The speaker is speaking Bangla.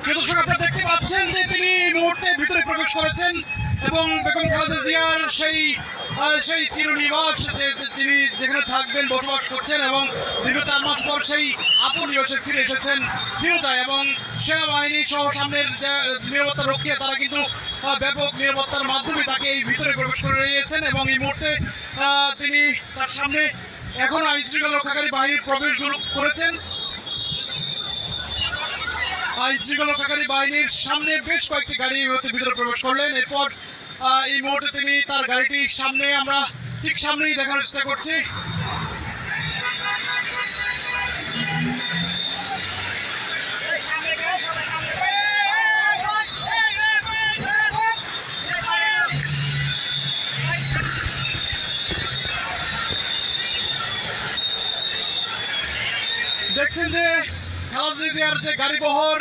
দর্শক আপনারা দেখতে পাচ্ছেন যে তিনি মুহূর্তে ভিতরে প্রবেশ করেছেন এবং বেগম খালেদা জিয়ার সেই চিরনিবাস তিনি যেখানে থাকবেন বসবাস করছেন এবং দীর্ঘ 4 মাস পর সেই আপন নিবাসে ফিরে এসেছেন ফিরোজায় এবং সেনাবাহিনী সহ সামনের নিরাপত্তা রক্ষী তারা কিন্তু ব্যাপক নিরাপত্তার মাধ্যমে তাকে এই ভিতরে প্রবেশ করে রয়েছেন এবং এই মুহূর্তে তিনি তার সামনে এখন আইন শৃঙ্খলা রক্ষাকারী বাহিনীর প্রবেশগুলো করেছেন। আইন শৃঙ্খলা রক্ষাকারী বাহিনীর সামনে বেশ কয়েকটি গাড়ি ভিতরে প্রবেশ করলেন। এরপর এই মুহূর্তে তিনি তার গাড়িটির সামনে আমরা ঠিক সামনেই দেখার চেষ্টা করছি। দেখছেন যে খালেদা জিয়ার যে গাড়ি বহর